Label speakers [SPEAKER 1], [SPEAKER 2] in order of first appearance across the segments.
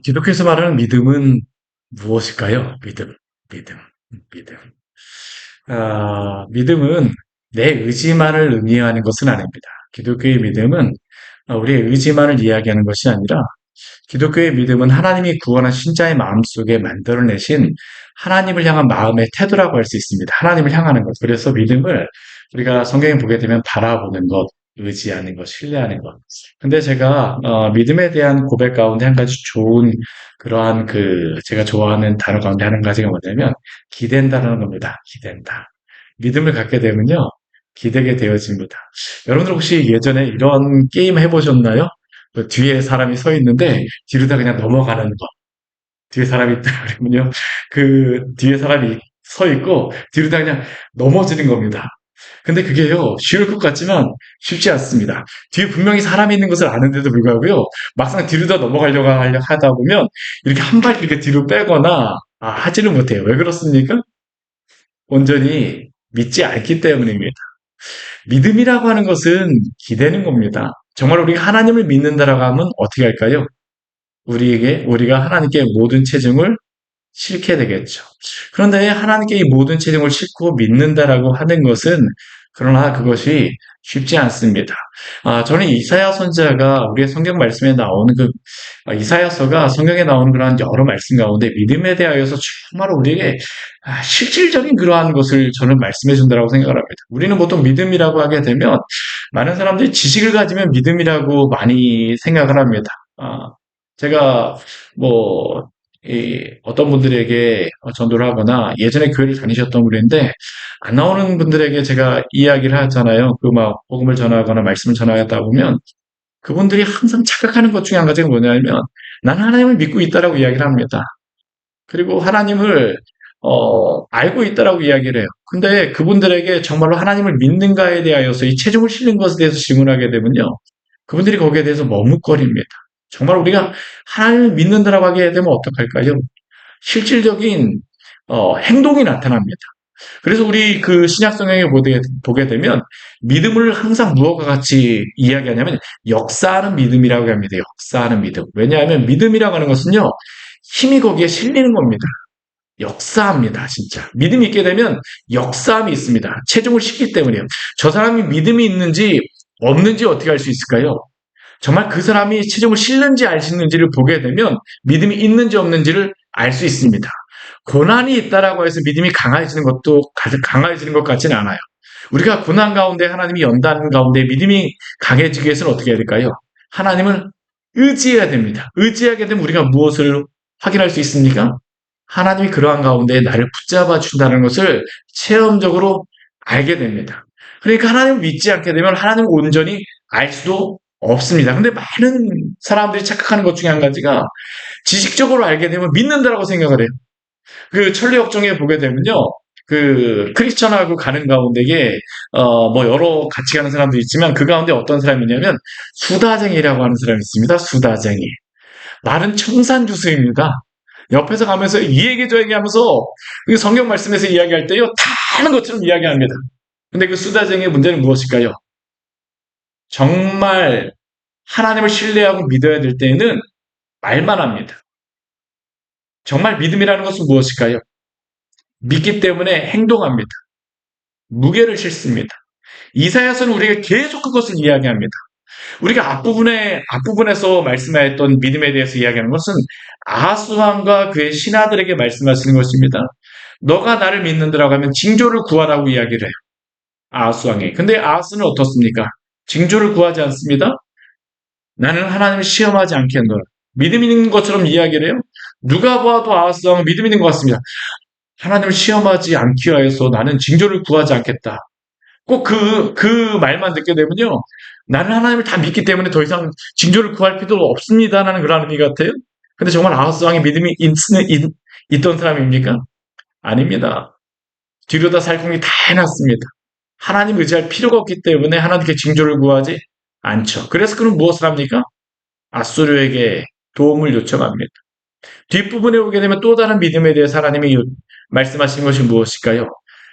[SPEAKER 1] 기독교에서 말하는 믿음은 무엇일까요? 믿음, 믿음. 믿음은 내 의지만을 의미하는 것은 아닙니다. 기독교의 믿음은 우리의 의지만을 이야기하는 것이 아니라 기독교의 믿음은 하나님이 구원한 신자의 마음속에 만들어내신 하나님을 향한 마음의 태도라고 할 수 있습니다. 하나님을 향하는 것. 그래서 믿음을 우리가 성경에 보게 되면 바라보는 것, 의지하는 것, 신뢰하는 것. 근데 제가 믿음에 대한 고백 가운데 한 가지 좋은 그러한 제가 좋아하는 단어 가운데 한 가지가 뭐냐면 기댄다라는 겁니다. 기댄다. 믿음을 갖게 되면요. 기대게 되어집니다. 여러분들 혹시 예전에 이런 게임 해보셨나요? 뒤에 사람이 서 있는데 뒤로 다 그냥 넘어가는 거. 뒤에 사람이 있다 그러면요. 그 뒤에 사람이 서 있고 뒤로 다 그냥 넘어지는 겁니다. 근데 그게요, 쉬울 것 같지만 쉽지 않습니다. 뒤에 분명히 사람이 있는 것을 아는데도 불구하고요, 막상 뒤로 다 넘어가려고 하다 보면 이렇게 한 발 이렇게 뒤로 빼거나 하지는 못해요. 왜 그렇습니까? 온전히 믿지 않기 때문입니다. 믿음이라고 하는 것은 기대는 겁니다. 정말 우리가 하나님을 믿는다라고 하면 어떻게 할까요? 우리가 하나님께 모든 체증을 싫게 되겠죠. 그런데 하나님께 이 모든 체증을 싣고 믿는다라고 하는 것은 그러나 그것이 쉽지 않습니다. 저는 이사야 선지자가 우리의 성경 말씀에 나오는 이사야서가 성경에 나오는 그러한 여러 말씀 가운데 믿음에 대하여서 정말 우리에게 실질적인 그러한 것을 저는 말씀해 준다라고 생각을 합니다. 우리는 보통 믿음이라고 하게 되면 많은 사람들이 지식을 가지면 믿음이라고 많이 생각을 합니다. 제가 뭐 어떤 분들에게 전도를 하거나 예전에 교회를 다니셨던 분인데 안 나오는 분들에게 제가 이야기를 하잖아요. 복음을 전하거나 말씀을 전하다 보면 그분들이 항상 착각하는 것 중에 한 가지가 뭐냐면 나는 하나님을 믿고 있다라고 이야기를 합니다. 그리고 하나님을 알고 있다라고 이야기를 해요. 근데 그분들에게 정말로 하나님을 믿는가에 대하여서 이 체중을 실는 것에 대해서 질문하게 되면요. 그분들이 거기에 대해서 머뭇거립니다. 정말 우리가 하나님을 믿는다라고 하게 되면 어떡할까요? 실질적인 행동이 나타납니다. 그래서 우리 신약 성경에 보게 되면 믿음을 항상 무엇과 같이 이야기하냐면 역사하는 믿음이라고 합니다. 역사하는 믿음. 왜냐하면 믿음이라고 하는 것은요. 힘이 거기에 실리는 겁니다. 역사합니다, 진짜. 믿음이 있게 되면 역사함이 있습니다. 체중을 싣기 때문이에요. 저 사람이 믿음이 있는지 없는지 어떻게 알 수 있을까요? 정말 그 사람이 체중을 싣는지 안 싣는지를 보게 되면 믿음이 있는지 없는지를 알 수 있습니다. 고난이 있다라고 해서 믿음이 강해지는 것 같지는 않아요. 우리가 고난 가운데 하나님이 연다는 가운데 믿음이 강해지기 위해서는 어떻게 해야 될까요? 하나님을 의지해야 됩니다. 의지하게 되면 우리가 무엇을 확인할 수 있습니까? 하나님이 그러한 가운데 나를 붙잡아 준다는 것을 체험적으로 알게 됩니다. 그러니까 하나님을 믿지 않게 되면 하나님을 온전히 알 수도 없습니다. 근데 많은 사람들이 착각하는 것 중에 한 가지가 지식적으로 알게 되면 믿는다라고 생각을 해요. 천리 역정에 보게 되면요. 크리스천하고 가는 가운데에 여러 같이 가는 사람도 있지만 그 가운데 어떤 사람이 있냐면 수다쟁이라고 하는 사람이 있습니다. 수다쟁이. 말은 청산주수입니다. 옆에서 가면서 이 얘기 저 얘기 하면서 성경 말씀에서 이야기할 때요. 다 아는 것처럼 이야기합니다. 근데 그 수다쟁이의 문제는 무엇일까요? 정말 하나님을 신뢰하고 믿어야 될 때에는 말만 합니다. 정말 믿음이라는 것은 무엇일까요? 믿기 때문에 행동합니다. 무게를 싣습니다. 이사야서는 우리에게 계속 그것을 이야기합니다. 우리가 앞부분에서 말씀하였던 믿음에 대해서 이야기하는 것은 아하스 왕과 그의 신하들에게 말씀하시는 것입니다. 너가 나를 믿는다라고 하면 징조를 구하라고 이야기를 해요. 아하스 왕이. 근데 아하스는 어떻습니까? 징조를 구하지 않습니다. 나는 하나님을 시험하지 않겠노라. 믿음 있는 것처럼 이야기를 해요. 누가 봐도 아하스 왕은 믿음 있는 것 같습니다. 하나님을 시험하지 않기 위해서 나는 징조를 구하지 않겠다. 꼭 그 말만 듣게 되면요. 나는 하나님을 다 믿기 때문에 더 이상 징조를 구할 필요 없습니다라는 그런 의미 같아요. 근데 정말 아하스 왕의 믿음이 있던 사람입니까? 아닙니다. 뒤로 다 살궁이 다 해놨습니다. 하나님 의지할 필요가 없기 때문에 하나님께 징조를 구하지 않죠. 그래서 그는 무엇을 합니까? 아수르에게 도움을 요청합니다. 뒷부분에 오게 되면 또 다른 믿음에 대해 하나님이 말씀하신 것이 무엇일까요?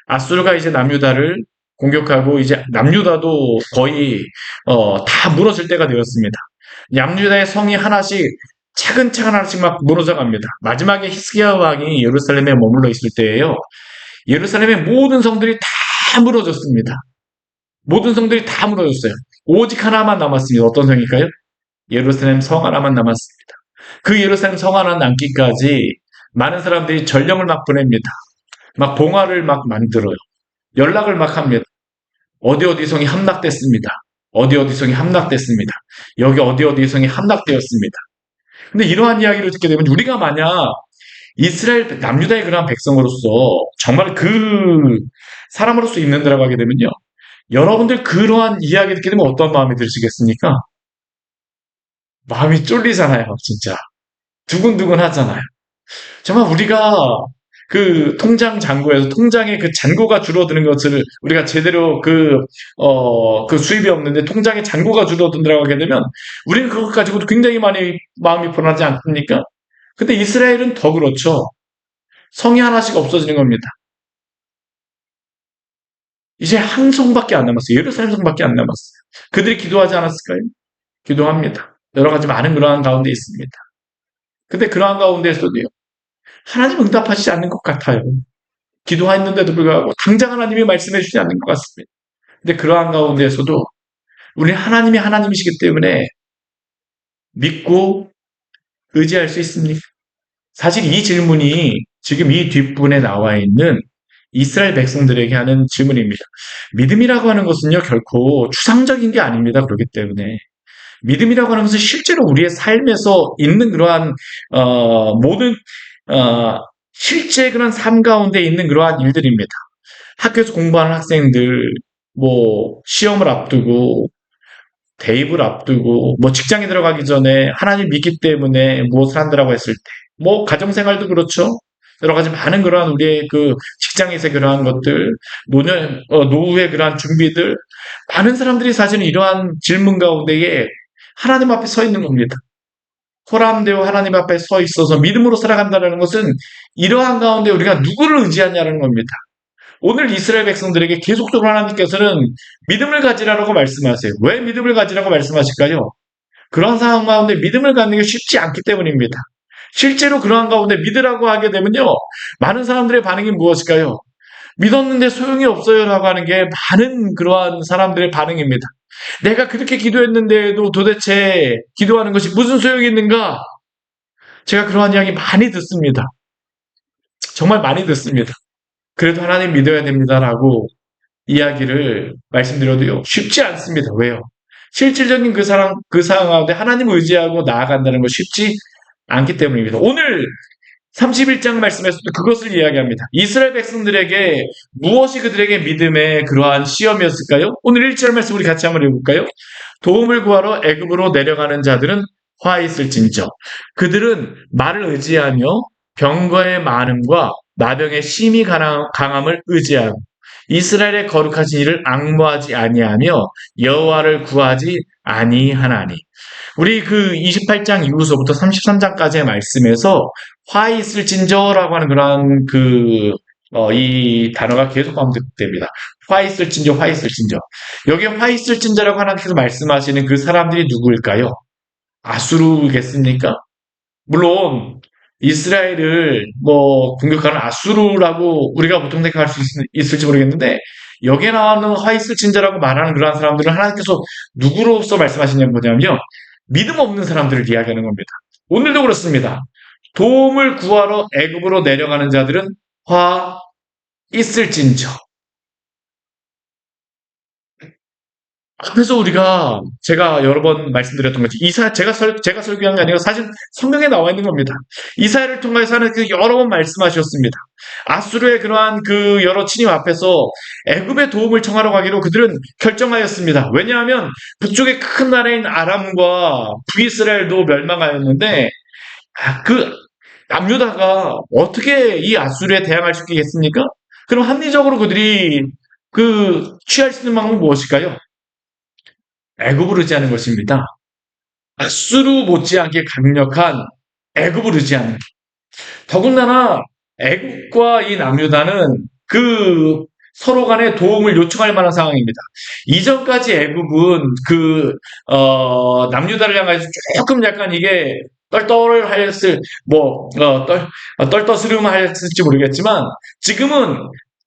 [SPEAKER 1] 아수르가 이제 남유다를 공격하고 이제 남유다도 거의 다 무너질 때가 되었습니다. 남유다의 성이 하나씩 차근차근 하나씩 막 무너져 갑니다. 마지막에 히스기야 왕이 예루살렘에 머물러 있을 때에요. 예루살렘의 모든 성들이 다 무너졌습니다. 모든 성들이 다 무너졌어요. 오직 하나만 남았습니다. 어떤 성일까요? 예루살렘 성 하나만 남았습니다. 그 예루살렘 성 하나 남기까지 많은 사람들이 전령을 막 보냅니다. 막 봉화를 막 만들어요. 연락을 막 합니다. 어디 어디 성이 함락됐습니다. 어디 어디 성이 함락됐습니다. 여기 어디 어디 성이 함락되었습니다. 근데 이러한 이야기를 듣게 되면 우리가 만약 이스라엘 남유다의 그러한 백성으로서 정말 그 사람으로서 있는다라고 하게 되면요. 여러분들 그러한 이야기 듣게 되면 어떤 마음이 드시겠습니까? 마음이 쫄리잖아요, 진짜. 두근두근 하잖아요. 정말 우리가 그 통장 잔고에서 통장의 그 잔고가 줄어드는 것을 우리가 제대로 그 수입이 없는데 통장의 잔고가 줄어든다고 하게 되면 우리는 그것 가지고도 굉장히 많이 마음이 불안하지 않습니까? 근데 이스라엘은 더 그렇죠. 성이 하나씩 없어지는 겁니다. 이제 한 성밖에 안 남았어요. 예루살렘 성밖에 안 남았어요. 그들이 기도하지 않았을까요? 기도합니다. 여러 가지 많은 그러한 가운데 있습니다. 근데 그러한 가운데서도요. 하나님 응답하시지 않는 것 같아요. 기도했는데도 불구하고 당장 하나님이 말씀해 주지 않는 것 같습니다. 근데 그러한 가운데에서도 우리 하나님이 하나님이시기 때문에 믿고 의지할 수 있습니까? 사실 이 질문이 지금 이 뒷부분에 나와 있는 이스라엘 백성들에게 하는 질문입니다. 믿음이라고 하는 것은요, 결코 추상적인 게 아닙니다. 그렇기 때문에. 믿음이라고 하는 것은 실제로 우리의 삶에서 있는 그러한, 모든, 어, 실제 그런 삶 가운데 있는 그러한 일들입니다. 학교에서 공부하는 학생들, 뭐, 시험을 앞두고, 대입을 앞두고, 뭐, 직장에 들어가기 전에 하나님 믿기 때문에 무엇을 한다라고 했을 때, 뭐, 가정생활도 그렇죠. 여러 가지 많은 그러한 우리의 그 직장에서 그러한 것들, 노후의 그러한 준비들, 많은 사람들이 사실은 이러한 질문 가운데에 하나님 앞에 서 있는 겁니다. 호람되어 하나님 앞에 서 있어서 믿음으로 살아간다는 것은 이러한 가운데 우리가 누구를 의지하냐는 겁니다. 오늘 이스라엘 백성들에게 계속적으로 하나님께서는 믿음을 가지라고 말씀하세요. 왜 믿음을 가지라고 말씀하실까요? 그런 상황 가운데 믿음을 갖는 게 쉽지 않기 때문입니다. 실제로 그러한 가운데 믿으라고 하게 되면요. 많은 사람들의 반응이 무엇일까요? 믿었는데 소용이 없어요라고 하는 게 많은 그러한 사람들의 반응입니다. 내가 그렇게 기도했는데도 도대체 기도하는 것이 무슨 소용이 있는가? 제가 그러한 이야기 많이 듣습니다. 정말 많이 듣습니다. 그래도 하나님 믿어야 됩니다라고 이야기를 말씀드려도요. 쉽지 않습니다. 왜요? 실질적인 그 상황 가운데 하나님을 의지하고 나아간다는 건 쉽지 않기 때문입니다. 오늘 31장 말씀에서도 그것을 이야기합니다. 이스라엘 백성들에게 무엇이 그들에게 믿음의 그러한 시험이었을까요? 오늘 1절 말씀 우리 같이 한번 읽어볼까요? 도움을 구하러 애굽으로 내려가는 자들은 화 있을진저. 그들은 말을 의지하며 병거의 많음과 나병의 심히 강함을 의지하고 이스라엘의 거룩하신 이를 앙모하지 아니하며 여호와를 구하지 아니하나니. 우리 그 28장 이후서부터 33장까지의 말씀에서 화 있을진저라고 하는 그런 이 단어가 계속 반복됩니다. 화 있을진저, 화 있을진저. 여기 화 있을진저라고 하나님께서 말씀하시는 그 사람들이 누구일까요? 아수르겠습니까? 물론 이스라엘을 뭐 공격하는 아수르라고 우리가 보통 생각할 수 있을지 모르겠는데 여기에 나오는 화 있을진저라고 말하는 그러한 사람들은 하나님께서 누구로서 말씀하시냐는 거냐면요. 믿음 없는 사람들을 이야기하는 겁니다. 오늘도 그렇습니다. 도움을 구하러 애굽으로 내려가는 자들은 화 있을진저. 그래서 제가 여러 번 말씀드렸던 거지. 제가 설교한 게 아니라 사실 성경에 나와 있는 겁니다. 이사야를 통해서 하나님께서 여러 번 말씀하셨습니다. 아수르의 그러한 그 여러 침입 앞에서 애굽의 도움을 청하러 가기로 그들은 결정하였습니다. 왜냐하면 그쪽에 큰 나라인 아람과 북이스라엘도 멸망하였는데 그 남유다가 어떻게 이 아수르에 대항할 수 있겠습니까? 그럼 합리적으로 그들이 취할 수 있는 방법은 무엇일까요? 애굽을 의지하는 것입니다. 아수르 못지않게 강력한 애굽을 의지하는. 더군다나 애굽과 이 남유다는 서로 간에 도움을 요청할 만한 상황입니다. 이전까지 애굽은 남유다를 향해서 조금 약간 이게 떨떨하였을 뭐 떨떠스름하였을지 모르겠지만 지금은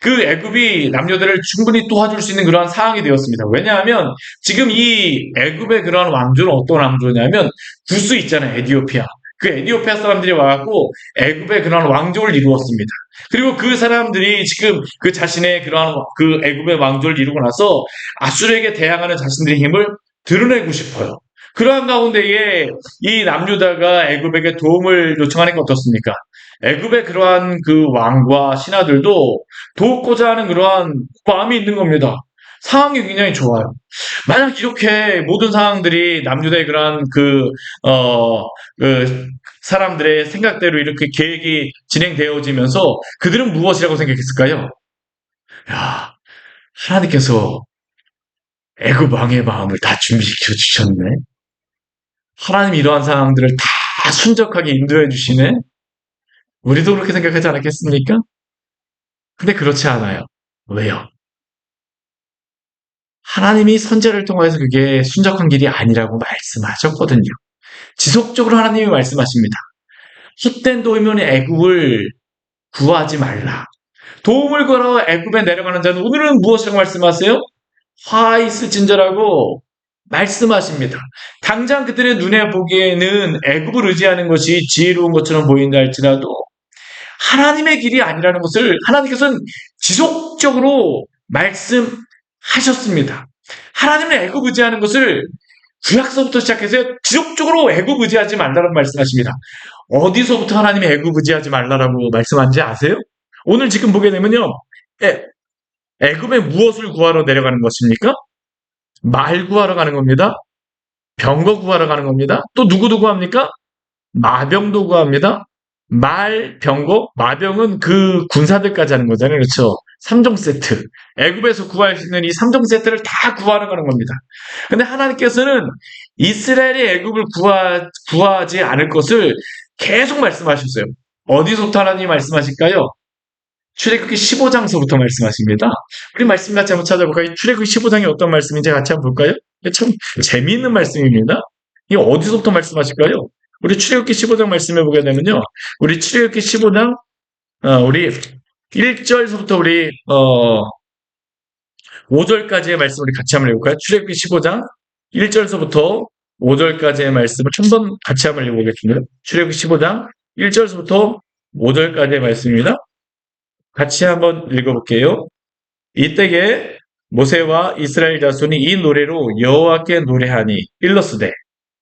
[SPEAKER 1] 그 애굽이 남녀들을 충분히 도와줄 수 있는 그러한 상황이 되었습니다. 왜냐하면 지금 이 애굽의 그러한 왕조는 어떤 왕조냐면 구스 있잖아요. 에디오피아. 그 에디오피아 사람들이 와갖고 애굽의 그러한 왕조를 이루었습니다. 그리고 그 사람들이 지금 그 자신의 그러한 그 애굽의 왕조를 이루고 나서 아수르에게 대항하는 자신들의 힘을 드러내고 싶어요. 그러한 가운데에 이 남유다가 애굽에게 도움을 요청하는 게 어떻습니까? 애굽의 그러한 그 왕과 신하들도 돕고자 하는 그러한 마음이 있는 겁니다. 상황이 굉장히 좋아요. 만약 이렇게 모든 상황들이 남유다의 그러한 그 사람들의 생각대로 이렇게 계획이 진행되어지면서 그들은 무엇이라고 생각했을까요? 야, 하나님께서 애굽 왕의 마음을 다 준비시켜 주셨네. 하나님이 이러한 상황들을 다 순적하게 인도해 주시네. 우리도 그렇게 생각하지 않았겠습니까? 근데 그렇지 않아요. 왜요? 하나님이 선제를 통해서 그게 순적한 길이 아니라고 말씀하셨거든요. 지속적으로 하나님이 말씀하십니다. 헛된 도이면 애굽을 구하지 말라. 도움을 걸어 애굽에 내려가는 자는 오늘은 무엇이라고 말씀하세요? 화 있을진저라고 말씀하십니다. 당장 그들의 눈에 보기에는 애굽을 의지하는 것이 지혜로운 것처럼 보인다 할지라도 하나님의 길이 아니라는 것을 하나님께서는 지속적으로 말씀하셨습니다. 하나님은 애굽 의지하는 것을 구약서부터 시작해서 지속적으로 애굽 의지하지 말라라고 말씀하십니다. 어디서부터 하나님이 애굽 의지하지 말라라고 말씀하는지 아세요? 오늘 지금 보게 되면요. 애굽에 무엇을 구하러 내려가는 것입니까? 말 구하러 가는 겁니다. 병거 구하러 가는 겁니다. 또 누구 구합니까? 마병도 구합니다. 말, 병거, 마병은 그 군사들까지 하는 거잖아요. 그렇죠? 3종 세트. 애굽에서 구할 수 있는 이 3종 세트를 다 구하러 가는 겁니다. 근데 하나님께서는 이스라엘이 애굽을 구하지 않을 것을 계속 말씀하셨어요. 어디서부터 하나님이 말씀하실까요? 출애굽기 15장서부터 말씀하십니다. 우리 말씀 같이 한번 찾아볼까요? 출애굽기 15장이 어떤 말씀인지 같이 한번 볼까요? 참 재미있는 말씀입니다. 이 어디서부터 말씀하실까요? 우리 출애굽기 15장 말씀해 보게 되면요. 우리 출애굽기 15장 우리 1절서부터 우리 5절까지의 말씀을 우리 같이 한번 해볼까요? 출애굽기 15장 1절서부터 5절까지의 말씀을 한번 같이 한번 읽어보겠습니다. 출애굽기 15장 1절서부터 5절까지의 말씀입니다. 같이 한번 읽어볼게요. 이때에 모세와 이스라엘 자손이 이 노래로 여호와께 노래하니 일러스되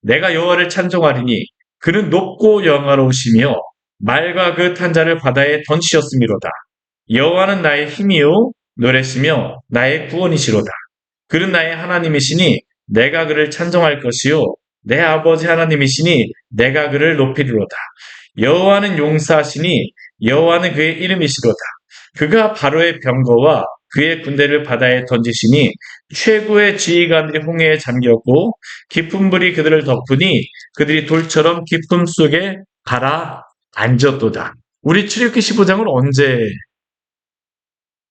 [SPEAKER 1] 내가 여호와를 찬송하리니 그는 높고 영화로우시며 말과 그 탄자를 바다에 던지셨음이로다. 여호와는 나의 힘이요 노래시며 나의 구원이시로다. 그는 나의 하나님이시니 내가 그를 찬송할 것이요 내 아버지 하나님이시니 내가 그를 높이리로다. 여호와는 용사하시니 여호와는 그의 이름이시로다. 그가 바로의 병거와 그의 군대를 바다에 던지시니 최고의 지휘관들이 홍해에 잠겼고 깊은 불이 그들을 덮으니 그들이 돌처럼 깊음 속에 가라앉았도다. 우리 출애굽기 15장은 언제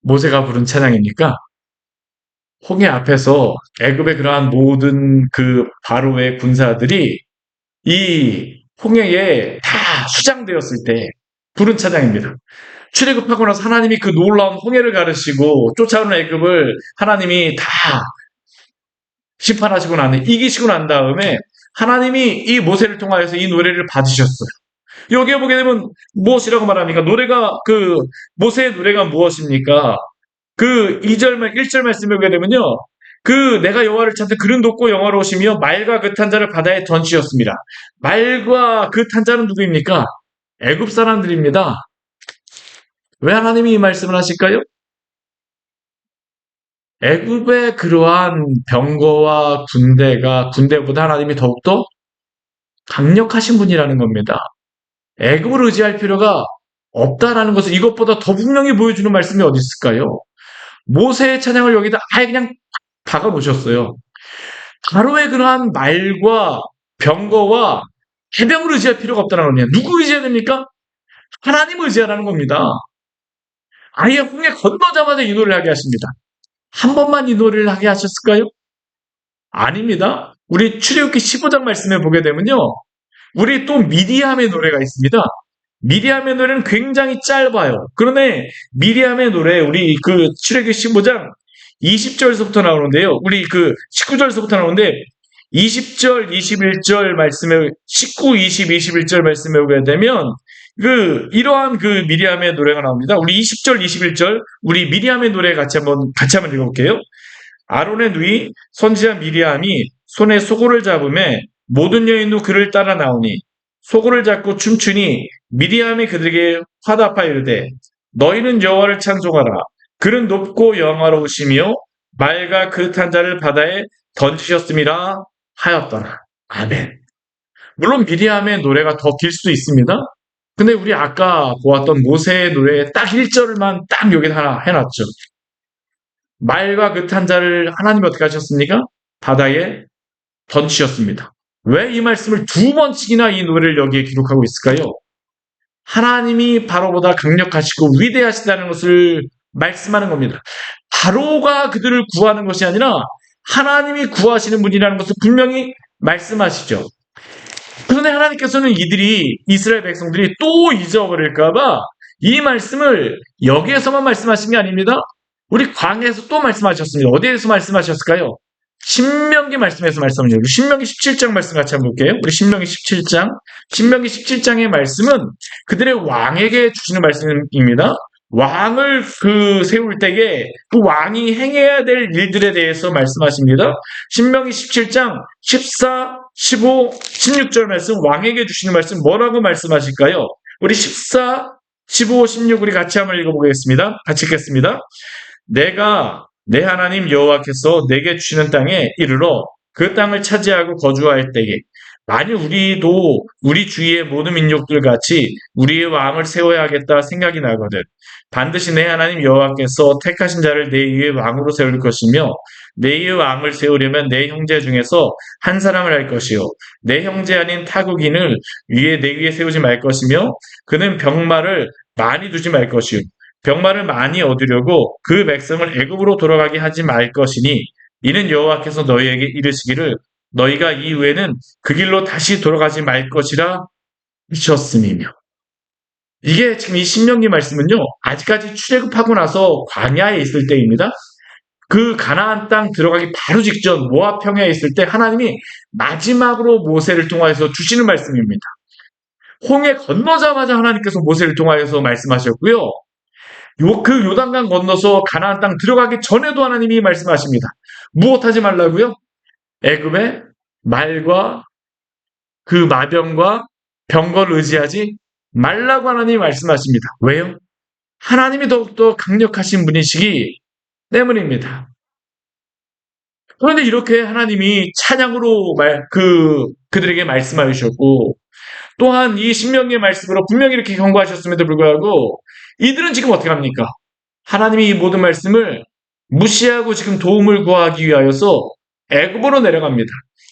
[SPEAKER 1] 모세가 부른 찬양입니까? 홍해 앞에서 애굽의 그러한 모든 그 바로의 군사들이 이 홍해에 다 수장되었을 때 부른 찬양입니다. 출애굽하고 나서 하나님이 그 놀라운 홍해를 가르시고 쫓아오는 애굽을 하나님이 다 심판하시고 이기시고 난 다음에 하나님이 이 모세를 통하여서 이 노래를 받으셨어요. 여기에 보게 되면 무엇이라고 말합니까? 모세의 노래가 무엇입니까? 그 1절 말씀을 보게 되면요. 내가 여호와를 찾되 그는 높고 영화로우시며 말과 그 탄자를 바다에 던지셨습니다. 말과 그 탄자는 누구입니까? 애굽 사람들입니다. 왜 하나님이 이 말씀을 하실까요? 애굽의 그러한 병거와 군대보다 하나님이 더욱더 강력하신 분이라는 겁니다. 애굽을 의지할 필요가 없다라는 것을 이것보다 더 분명히 보여주는 말씀이 어디 있을까요? 모세의 찬양을 여기다 아예 그냥 박아 놓으셨어요. 바로의 그러한 말과 병거와 해병을 의지할 필요가 없다는 겁니다. 누구 의지해야 됩니까? 하나님을 의지하라는 겁니다. 아예 홍해 건너자마자 이 노래를 하게 하십니다. 한 번만 이 노래를 하게 하셨을까요? 아닙니다. 우리 출애굽기 15장 말씀에 보게 되면요. 우리 또 미리암의 노래가 있습니다. 미리암의 노래는 굉장히 짧아요. 그런데 미리암의 노래 우리 그 출애굽기 15장 20절서부터 나오는데요. 우리 그 19절서부터 나오는데 20절, 21절 말씀에 19, 20, 21절 말씀에 오게 되면 이러한 그 미리암의 노래가 나옵니다. 우리 20절, 21절 우리 미리암의 노래 같이 한번 읽어볼게요. 아론의 누이 선지자 미리암이 손에 소고를 잡음에 모든 여인도 그를 따라 나오니 소고를 잡고 춤추니 미리암이 그들에게 화답하여 이르되 너희는 여호와를 찬송하라. 그는 높고 영화로우시며 말과 그릇한 자를 바다에 던지셨음이라 하였더라. 아멘. 물론 미리암의 노래가 더 길 수도 있습니다. 근데 우리 아까 보았던 모세의 노래에 딱 1절만 딱 여기 하나 해놨죠. 말과 그릇한 자를 하나님이 어떻게 하셨습니까? 바다에 던지셨습니다. 왜 이 말씀을 두 번씩이나 이 노래를 여기에 기록하고 있을까요? 하나님이 바로보다 강력하시고 위대하시다는 것을 말씀하는 겁니다. 바로가 그들을 구하는 것이 아니라 하나님이 구하시는 분이라는 것을 분명히 말씀하시죠. 그런데 하나님께서는 이스라엘 백성들이 또 잊어버릴까봐 이 말씀을 여기에서만 말씀하신 게 아닙니다. 우리 광야에서 또 말씀하셨습니다. 어디에서 말씀하셨을까요? 신명기 말씀에서 말씀하셨죠. 신명기 17장 말씀 같이 한번 볼게요. 우리 신명기 17장. 신명기 17장의 말씀은 그들의 왕에게 주시는 말씀입니다. 왕을 세울 때에 그 왕이 행해야 될 일들에 대해서 말씀하십니다. 신명기 17장 14, 15, 16절 말씀 왕에게 주시는 말씀 뭐라고 말씀하실까요? 우리 14, 15, 16 우리 같이 한번 읽어보겠습니다. 같이 읽겠습니다. 내가 내 하나님 여호와께서 내게 주시는 땅에 이르러 그 땅을 차지하고 거주할 때에 만일 우리도 우리 주위의 모든 민족들 같이 우리의 왕을 세워야 하겠다 생각이 나거든. 반드시 내 하나님 여호와께서 택하신 자를 내 위에 왕으로 세울 것이며 내 위에 왕을 세우려면 내 형제 중에서 한 사람을 할 것이요 내 형제 아닌 타국인을 내 위에 세우지 말 것이며 그는 병마를 많이 두지 말 것이요 병마를 많이 얻으려고 그 백성을 애굽으로 돌아가게 하지 말 것이니 이는 여호와께서 너희에게 이르시기를 너희가 이후에는 그 길로 다시 돌아가지 말 것이라 하셨음이며. 이게 지금 이 신명기 말씀은요. 아직까지 출애굽하고 나서 광야에 있을 때입니다. 그 가나안 땅 들어가기 바로 직전 모압 평야에 있을 때 하나님이 마지막으로 모세를 통하여서 주시는 말씀입니다. 홍해 건너자마자 하나님께서 모세를 통하여서 말씀하셨고요. 그 요단강 건너서 가나안 땅 들어가기 전에도 하나님이 말씀하십니다. 무엇하지 말라고요? 애굽의 말과 그 마병과 병거를 의지하지 말라고 하나님이 말씀하십니다. 왜요? 하나님이 더욱더 강력하신 분이시기 때문입니다. 그런데 이렇게 하나님이 찬양으로 그들에게 말씀하셨고 또한 이 신명기의 말씀으로 분명히 이렇게 경고하셨음에도 불구하고 이들은 지금 어떻게 합니까? 하나님이 이 모든 말씀을 무시하고 지금 도움을 구하기 위하여서 애굽으로 내려갑니다.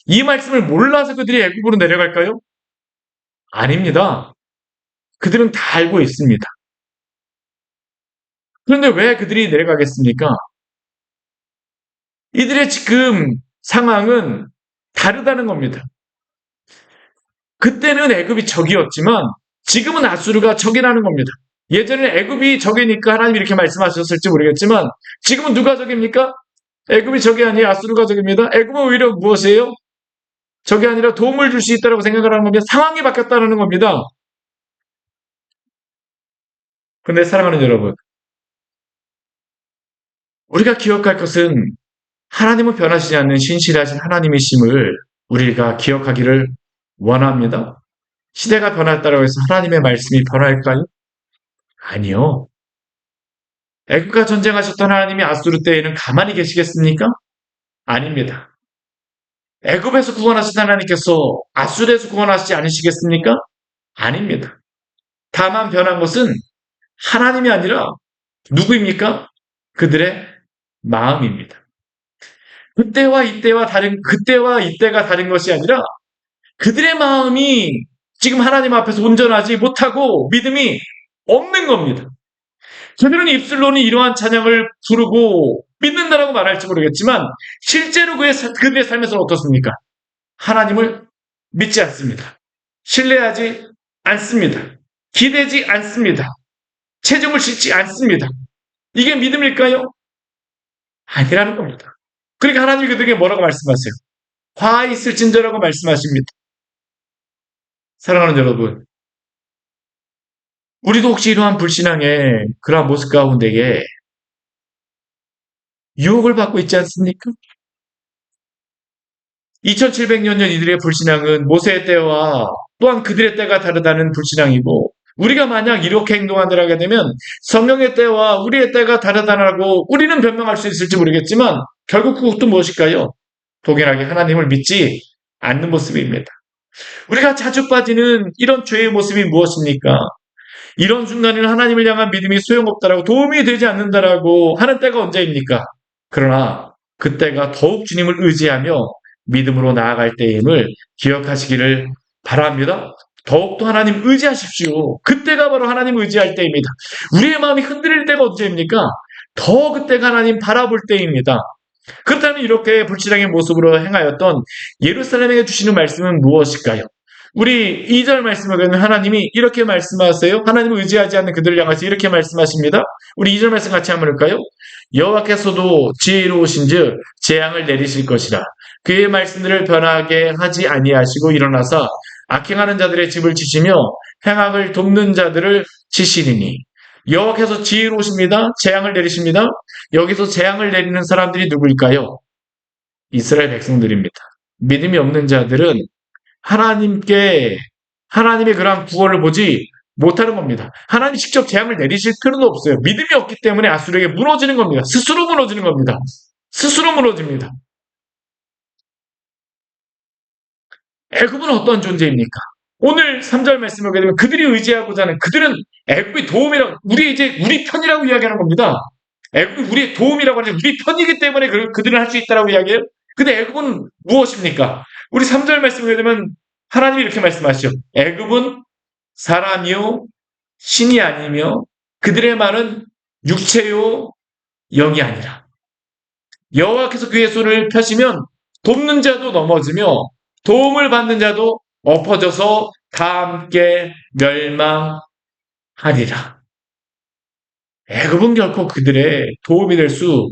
[SPEAKER 1] 이 말씀을 몰라서 그들이 애굽으로 내려갈까요? 아닙니다. 그들은 다 알고 있습니다. 그런데 왜 그들이 내려가겠습니까? 이들의 지금 상황은 다르다는 겁니다. 그때는 애굽이 적이었지만 지금은 아수르가 적이라는 겁니다. 예전에는 애굽이 적이니까 하나님이 이렇게 말씀하셨을지 모르겠지만 지금은 누가 적입니까? 애굽이 적이 아니에요. 아수르가 적입니다. 애굽은 오히려 무엇이에요? 적이 아니라 도움을 줄 수 있다고 생각을 하는 겁니다. 상황이 바뀌었다는 겁니다. 그런데 사랑하는 여러분, 우리가 기억할 것은 하나님은 변하시지 않는 신실하신 하나님이심을 우리가 기억하기를 원합니다. 시대가 변했다고 해서 하나님의 말씀이 변할까요? 아니요. 애굽과 전쟁하셨던 하나님이 아수르 때에는 가만히 계시겠습니까? 아닙니다. 애굽에서 구원하신 하나님께서 아수르에서 구원하시지 않으시겠습니까? 아닙니다. 다만 변한 것은 하나님이 아니라 누구입니까? 그들의 마음입니다. 그때와 이때가 다른 것이 아니라 그들의 마음이 지금 하나님 앞에서 온전하지 못하고 믿음이 없는 겁니다. 그들은 입술로는 이러한 찬양을 부르고 믿는다라고 말할지 모르겠지만 실제로 그들의 삶에서는 어떻습니까? 하나님을 믿지 않습니다. 신뢰하지 않습니다. 기대지 않습니다. 체증을 싣지 않습니다. 이게 믿음일까요? 아니라는 겁니다. 그러니까 하나님이 그들에게 뭐라고 말씀하세요? 화 있을진저라고 말씀하십니다. 사랑하는 여러분, 우리도 혹시 이러한 불신앙의 그러한 모습 가운데에 유혹을 받고 있지 않습니까? 2700년 전 이들의 불신앙은 모세의 때와 또한 그들의 때가 다르다는 불신앙이고, 우리가 만약 이렇게 행동하더라 하게 되면 성령의 때와 우리의 때가 다르다라고 우리는 변명할 수 있을지 모르겠지만 결국 그것도 무엇일까요? 동일하게 하나님을 믿지 않는 모습입니다. 우리가 자주 빠지는 이런 죄의 모습이 무엇입니까? 이런 순간에는 하나님을 향한 믿음이 소용없다라고 도움이 되지 않는다라고 하는 때가 언제입니까? 그러나 그때가 더욱 주님을 의지하며 믿음으로 나아갈 때임을 기억하시기를 바랍니다. 더욱더 하나님 의지하십시오. 그때가 바로 하나님 의지할 때입니다. 우리의 마음이 흔들릴 때가 언제입니까? 더 그때가 하나님 바라볼 때입니다. 그렇다면 이렇게 불신앙의 모습으로 행하였던 예루살렘에게 주시는 말씀은 무엇일까요? 우리 2절 말씀을 보면 하나님이 이렇게 말씀하세요. 하나님을 의지하지 않는 그들을 향해서 이렇게 말씀하십니다. 우리 2절 말씀 같이 한번 볼까요? 여호와께서도 지혜로우신즉 재앙을 내리실 것이라. 그의 말씀들을 변하게 하지 아니하시고 일어나사 악행하는 자들의 집을 치시며 행악을 돕는 자들을 치시리니. 여호와께서 지혜로우십니다. 재앙을 내리십니다. 여기서 재앙을 내리는 사람들이 누구일까요? 이스라엘 백성들입니다. 믿음이 없는 자들은 하나님의 그러한 구원을 보지 못하는 겁니다. 하나님이 직접 재앙을 내리실 필요도 없어요. 믿음이 없기 때문에 아수르에게 무너지는 겁니다. 스스로 무너지는 겁니다. 스스로 무너집니다. 애굽은 어떤 존재입니까? 오늘 3절 말씀을 보게 되면 그들이 의지하고자 하는 그들은 애굽의 도움이라고 우리 편이라고 이야기하는 겁니다. 애굽이 우리의 도움이라고 하는 우리 편이기 때문에 그들은 할 수 있다라고 이야기해요. 근데 애굽은 무엇입니까? 우리 3절 말씀을 보게 되면 하나님이 이렇게 말씀하시죠. 애굽은 사람이요 신이 아니며 그들의 말은 육체요 영이 아니라. 여호와께서 그의 손을 펴시면 돕는 자도 넘어지며 도움을 받는 자도 엎어져서 다 함께 멸망하리라. 애굽은 결코 그들의 도움이 될 수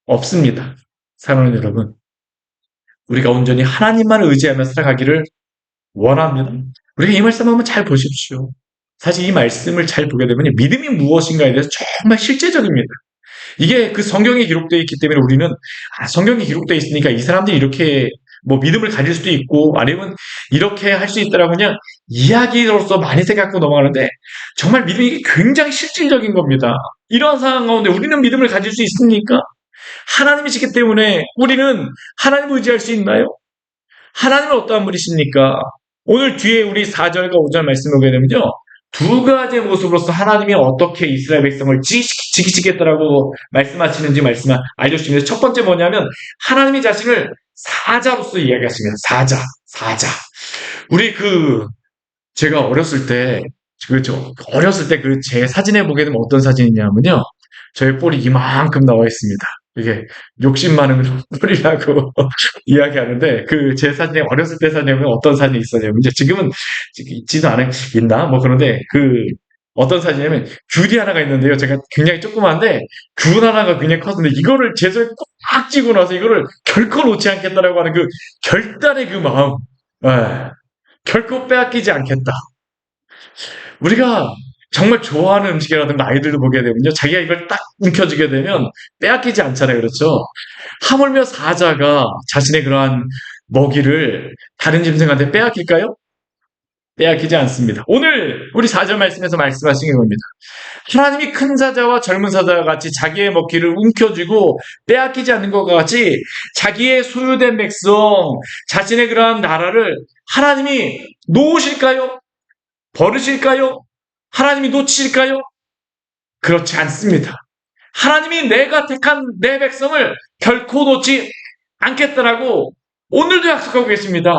[SPEAKER 1] 없습니다. 사랑하는 여러분, 우리가 온전히 하나님만을 의지하며 살아가기를 원합니다. 우리가 이 말씀 한번 잘 보십시오. 사실 이 말씀을 잘 보게 되면 믿음이 무엇인가에 대해서 정말 실제적입니다. 이게 그 성경에 기록되어 있기 때문에 우리는 성경에 기록되어 있으니까 이 사람들이 이렇게 뭐 믿음을 가질 수도 있고 아니면 이렇게 할 수 있다라고 그냥 이야기로서 많이 생각하고 넘어가는데 정말 믿음이 굉장히 실질적인 겁니다. 이러한 상황 가운데 우리는 믿음을 가질 수 있습니까? 하나님이시기 때문에 우리는 하나님을 의지할 수 있나요? 하나님은 어떠한 분이십니까? 오늘 뒤에 우리 4절과 5절 말씀을 보게 되면요. 두 가지의 모습으로서 하나님이 어떻게 이스라엘 백성을 지키시겠다라고 말씀하시는지 말씀을 알려주십니다. 첫 번째 뭐냐면 하나님이 자신을 사자로서 이야기하십니다. 사자. 우리 제가 어렸을 때 제 사진에 보게 되면 어떤 사진이냐면요. 저의 뿔이 이만큼 나와 있습니다. 이게 욕심 많은 뿔이라고 이야기하는데 제 사진에 어렸을 때 사진에 보면 어떤 사진이 있었냐면 이제 지금은 있지도 있나 뭐 그런데 어떤 사진이냐면 귤이 하나가 있는데요. 제가 굉장히 조그만데 귤 하나가 굉장히 컸는데 이거를 제 손에 꽉 쥐고 나서 이거를 결코 놓지 않겠다라고 하는 결단의 마음, 결코 빼앗기지 않겠다. 우리가 정말 좋아하는 음식이라든가 아이들도 보게 되면요. 자기가 이걸 딱 움켜쥐게 되면 빼앗기지 않잖아요. 그렇죠? 하물며 사자가 자신의 그러한 먹이를 다른 짐승한테 빼앗길까요? 빼앗기지 않습니다. 오늘 우리 4절 말씀에서 말씀하신 겁니다. 하나님이 큰 사자와 젊은 사자와 같이 자기의 먹기를 움켜쥐고 빼앗기지 않는 것과 같이 자기의 소유된 백성, 자신의 그러한 나라를 하나님이 놓으실까요? 버리실까요? 하나님이 놓치실까요? 그렇지 않습니다. 하나님이 내가 택한 내 백성을 결코 놓지 않겠다라고 오늘도 약속하고 계십니다.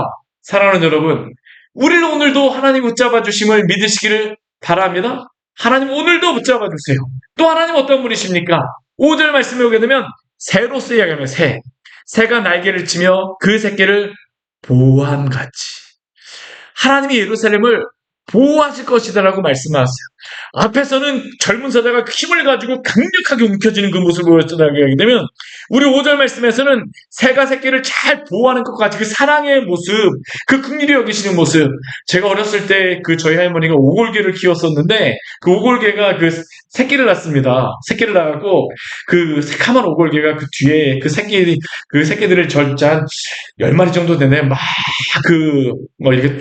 [SPEAKER 1] 사랑하는 여러분, 우리는 오늘도 하나님 붙잡아 주심을 믿으시기를 바랍니다. 하나님 오늘도 붙잡아 주세요. 또 하나님 어떤 분이십니까? 5절 말씀에 오게 되면 새로서 이야기하면 새가 날개를 치며 그 새끼를 보호함같이 하나님이 예루살렘을 보호하실 것이다라고 말씀하세요. 앞에서는 젊은 사자가 힘을 가지고 강력하게 움켜쥐는 그 모습을 보였다고 하게 되면 우리 5절 말씀에서는 새가 새끼를 잘 보호하는 것 같이 그 사랑의 모습, 그 긍휼히 여기시는 모습. 제가 어렸을 때 그 저희 할머니가 오골개를 키웠었는데 그 오골개가 그 새끼를 낳습니다. 새끼를 낳고 그 새카만 오골개가 그 뒤에 그 새끼들을 절자 한 10마리 정도 되네. 막 뭐 이렇게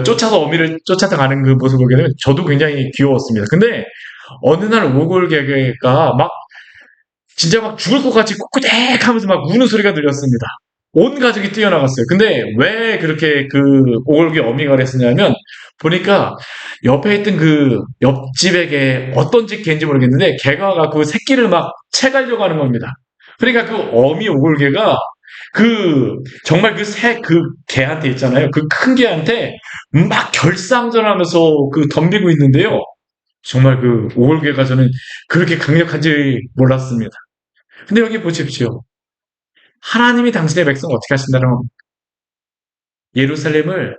[SPEAKER 1] 쫓아서 어미를 쫓아가는 그 모습을 보게 되면 저도 굉장히 귀여웠습니다. 근데 어느 날 오골개가 막 진짜 막 죽을 것 같이 꿋꿋해 하면서 막 우는 소리가 들렸습니다. 온 가족이 뛰어나갔어요. 근데 왜 그렇게 그 오골개 어미가 그랬었냐면 보니까 옆에 있던 그 옆집에 개 어떤 집 개인지 모르겠는데 개가 그 새끼를 막 채가려고 하는 겁니다. 그러니까 그 어미 오골개가 정말 그 개한테 있잖아요. 그 큰 개한테 막 결상전하면서 덤비고 있는데요. 정말 그 오골개가 저는 그렇게 강력한지 몰랐습니다. 근데 여기 보십시오. 하나님이 당신의 백성을 어떻게 하신다는 겁니까? 예루살렘을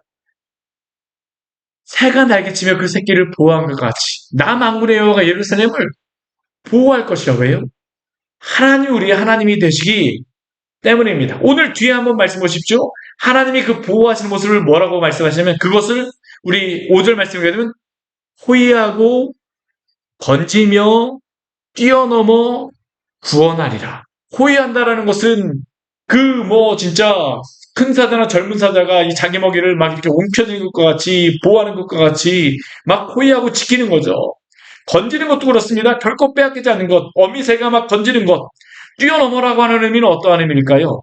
[SPEAKER 1] 새가 날개치며 그 새끼를 보호한 것 같이 남아무의 여호와가 예루살렘을 보호할 것이라. 왜요? 하나님이 우리의 하나님이 되시기 때문입니다. 오늘 뒤에 한번 말씀 보십시오. 하나님이 그 보호하시는 모습을 뭐라고 말씀하시냐면 그것을 우리 5절 말씀에 되면 호위하고 건지며 뛰어넘어 구원하리라. 호위한다라는 것은 진짜 큰 사자나 젊은 사자가 이 자기 먹이를 막 이렇게 움켜쥐는 것과 같이 보호하는 것과 같이 막 호위하고 지키는 거죠. 건지는 것도 그렇습니다. 결코 빼앗기지 않는 것, 어미새가 막 건지는 것, 뛰어넘어라고 하는 의미는 어떠한 의미일까요?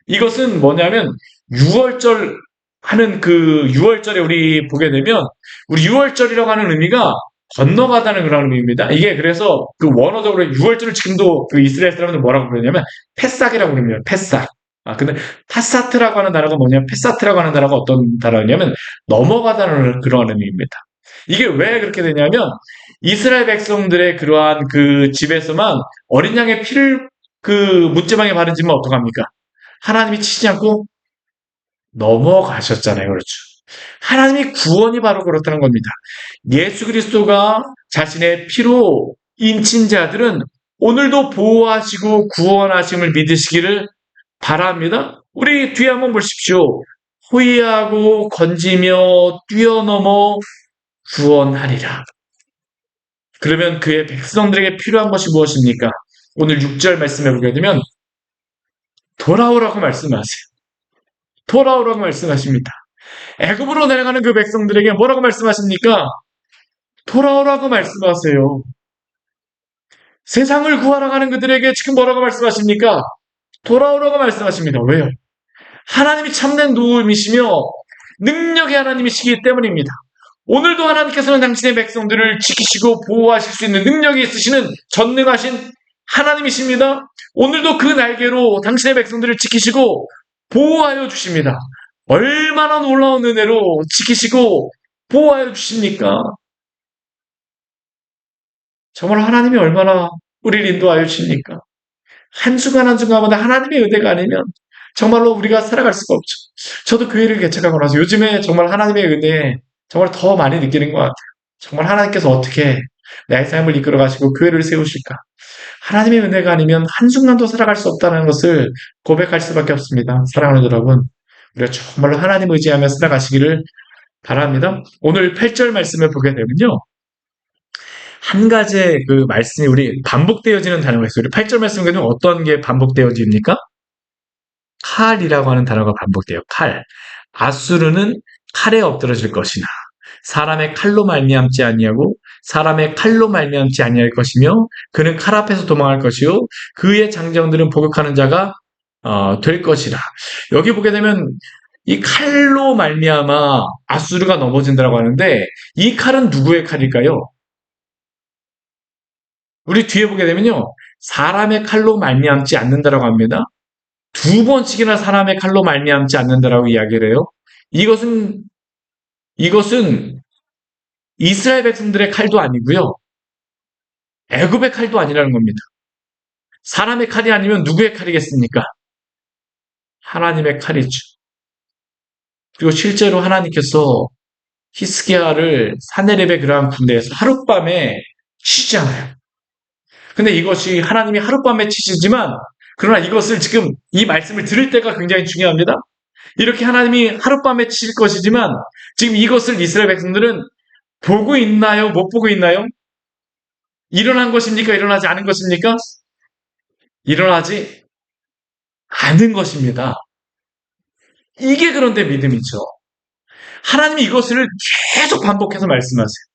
[SPEAKER 1] 이것은 뭐냐면 6월절 하는 그 6월절에 우리 보게 되면 우리 6월절이라고 하는 의미가 건너가다는 그런 의미입니다. 이게 그래서 그 원어적으로 6월절을 지금도 그 이스라엘 사람들 뭐라고 부르냐면 패삭이라고 부릅니다. 패삭. 근데 파사트라고 하는 단어가 뭐냐면 패사트라고 하는 단어가 어떤 단어냐면 넘어가다는 그런 의미입니다. 이게 왜 그렇게 되냐면 이스라엘 백성들의 그러한 그 집에서만 어린 양의 피를 그 묻지방에 바르지면 어떡합니까? 하나님이 치지 않고 넘어가셨잖아요. 그렇죠. 하나님이 구원이 바로 그렇다는 겁니다. 예수 그리스도가 자신의 피로 인친 자들은 오늘도 보호하시고 구원하심을 믿으시기를 바랍니다. 우리 뒤에 한번 보십시오. 호위하고 건지며 뛰어넘어 구원하리라. 그러면 그의 백성들에게 필요한 것이 무엇입니까? 오늘 6절 말씀해 보게 되면 돌아오라고 말씀하세요. 돌아오라고 말씀하십니다. 애굽으로 내려가는 그 백성들에게 뭐라고 말씀하십니까? 돌아오라고 말씀하세요. 세상을 구하러 가는 그들에게 지금 뭐라고 말씀하십니까? 돌아오라고 말씀하십니다. 왜요? 하나님이 참된 도움이시며 능력의 하나님이시기 때문입니다. 오늘도 하나님께서는 당신의 백성들을 지키시고 보호하실 수 있는 능력이 있으시는 전능하신 하나님이십니다. 오늘도 그 날개로 당신의 백성들을 지키시고 보호하여 주십니다. 얼마나 놀라운 은혜로 지키시고 보호하여 주십니까? 정말 하나님이 얼마나 우리를 인도하여 주십니까? 한순간 한순간마다 하나님의 은혜가 아니면 정말로 우리가 살아갈 수가 없죠. 저도 교회를 개척하고 나서 요즘에 정말 하나님의 은혜 정말 더 많이 느끼는 것 같아요. 정말 하나님께서 어떻게 내 삶을 이끌어 가시고 교회를 세우실까? 하나님의 은혜가 아니면 한순간도 살아갈 수 없다는 것을 고백할 수밖에 없습니다. 사랑하는 여러분, 우리가 정말로 하나님 의지하며 살아가시기를 바랍니다. 오늘 8절 말씀을 보게 되면요. 한 가지의 그 말씀이 우리 반복되어지는 단어가 있어요. 우리 8절 말씀에는 어떤 게 반복되어집니까? 칼이라고 하는 단어가 반복돼요. 칼. 아수르는 칼에 엎드러질 것이나 사람의 칼로 말미암지 아니하고 사람의 칼로 말미암지 아니할 것이며 그는 칼 앞에서 도망할 것이요 그의 장정들은 복역하는 자가 될 것이라. 여기 보게 되면 이 칼로 말미암아 아수르가 넘어진다고 하는데 이 칼은 누구의 칼일까요? 우리 뒤에 보게 되면요. 사람의 칼로 말미암지 않는다라고 합니다. 두 번씩이나 사람의 칼로 말미암지 않는다라고 이야기를 해요. 이것은 이스라엘 백성들의 칼도 아니고요. 애굽의 칼도 아니라는 겁니다. 사람의 칼이 아니면 누구의 칼이겠습니까? 하나님의 칼이죠. 그리고 실제로 하나님께서 히스기야를 사네립의 그러한 군대에서 하룻밤에 치지 않아요. 근데 이것이 하나님이 하룻밤에 치시지만 그러나 이것을 지금 이 말씀을 들을 때가 굉장히 중요합니다. 이렇게 하나님이 하룻밤에 치실 것이지만 지금 이것을 이스라엘 백성들은 보고 있나요? 못 보고 있나요? 일어난 것입니까? 일어나지 않은 것입니까? 일어나지 않은 것입니다. 이게 그런데 믿음이죠. 하나님이 이것을 계속 반복해서 말씀하세요.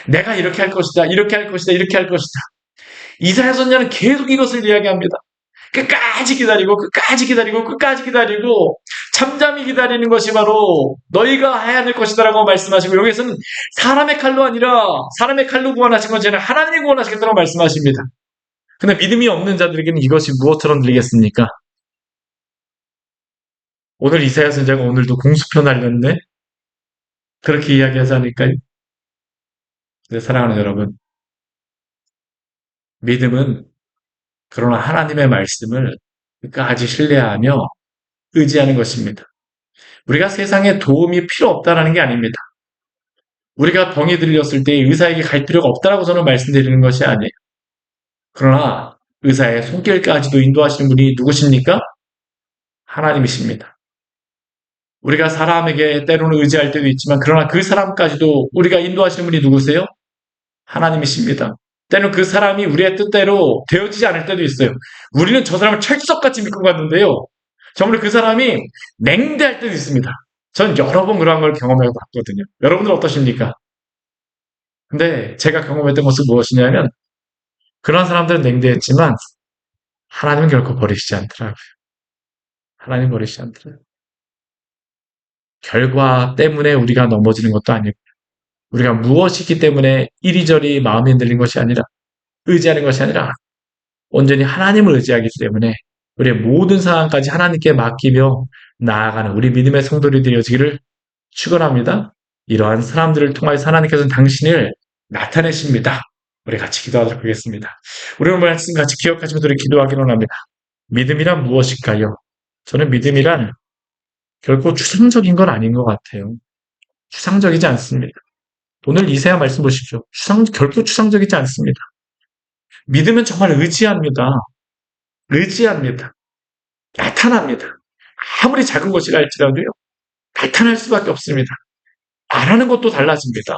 [SPEAKER 1] 내가 이렇게 할 것이다, 이렇게 할 것이다, 이렇게 할 것이다. 이사야 선지자는 계속 이것을 이야기합니다. 끝까지 기다리고, 끝까지 기다리고, 끝까지 기다리고, 잠잠히 기다리는 것이 바로 너희가 해야 될 것이다라고 말씀하시고, 여기서는 사람의 칼로 아니라 사람의 칼로 구원하신 것이 아니라 하나님이 구원하시겠다고 말씀하십니다. 근데 믿음이 없는 자들에게는 이것이 무엇처럼 들리겠습니까? 오늘 이사야 선지자가 오늘도 공수표 날렸네? 그렇게 이야기하지 않을까요? 네, 사랑하는 여러분, 믿음은 그러나 하나님의 말씀을 끝까지 신뢰하며 의지하는 것입니다. 우리가 세상에 도움이 필요 없다라는 게 아닙니다. 우리가 병이 들렸을 때 의사에게 갈 필요가 없다라고 저는 말씀드리는 것이 아니에요. 그러나 의사의 손길까지도 인도하시는 분이 누구십니까? 하나님이십니다. 우리가 사람에게 때로는 의지할 때도 있지만 그러나 그 사람까지도 우리가 인도하시는 분이 누구세요? 하나님이십니다. 때로는 그 사람이 우리의 뜻대로 되어지지 않을 때도 있어요. 우리는 저 사람을 철석같이 믿고 갔는데요. 정말 그 사람이 냉대할 때도 있습니다. 전 여러 번 그러한 걸 경험해 봤거든요. 여러분들 어떠십니까? 근데 제가 경험했던 것은 무엇이냐면 그런 사람들은 냉대했지만 하나님은 결코 버리시지 않더라고요. 하나님 버리시지 않더라고요. 결과 때문에 우리가 넘어지는 것도 아니고 우리가 무엇이기 때문에 이리저리 마음이 흔들린 것이 아니라 의지하는 것이 아니라 온전히 하나님을 의지하기 때문에 우리의 모든 상황까지 하나님께 맡기며 나아가는 우리 믿음의 성도들이 되어지기를 축원합니다. 이러한 사람들을 통하여 하나님께서는 당신을 나타내십니다. 우리 같이 기도하도록 하겠습니다. 우리 오늘 말씀 같이 기억하시면서 우리 기도하기로 합니다. 믿음이란 무엇일까요? 저는 믿음이란 결코 추상적인 건 아닌 것 같아요. 추상적이지 않습니다. 오늘 이사야 말씀 보십시오. 결코 추상적이지 않습니다. 믿음은 정말 의지합니다. 의지합니다. 나타납니다. 아무리 작은 것이라 할지라도요. 나타날 수밖에 없습니다. 말하는 것도 달라집니다.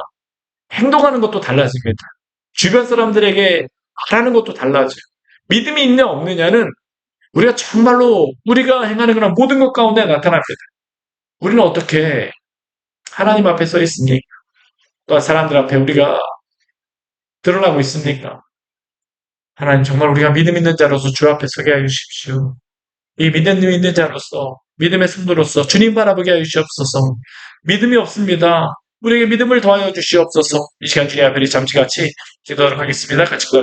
[SPEAKER 1] 행동하는 것도 달라집니다. 주변 사람들에게 말하는 것도 달라져요. 믿음이 있냐 없느냐는 우리가 정말로 우리가 행하는 그런 모든 것 가운데 나타납니다. 우리는 어떻게 하나님 앞에 서 있습니까? 또 사람들 앞에 우리가 드러나고 있습니까? 하나님 정말 우리가 믿음 있는 자로서 주 앞에 서게 해 주십시오. 이 믿음 있는 자로서 믿음의 성도로서 주님 바라보게 하여 주시옵소서. 믿음이 없습니다. 우리에게 믿음을 더하여 주시옵소서. 이 시간 주님 앞에 잠시 같이 기도하도록 하겠습니다. 같이